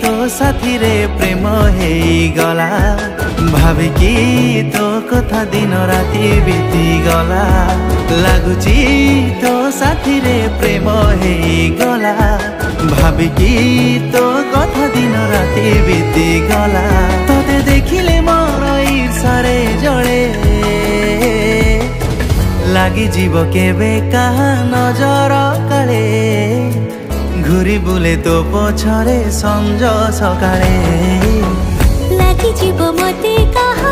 तो साथी रे प्रेम हे गला भाविकी तो कथा दिन राति बीती गला लगुची तो साथी रे प्रेम हे गला भाविकी तो कथा दिन राति बीती गला तोते देखिले मोर ईर्षारे जले लगी जीव केबे कहा नजर काले घुरी बुले तो पछरे संज सकाळे लगी जीव मते कहा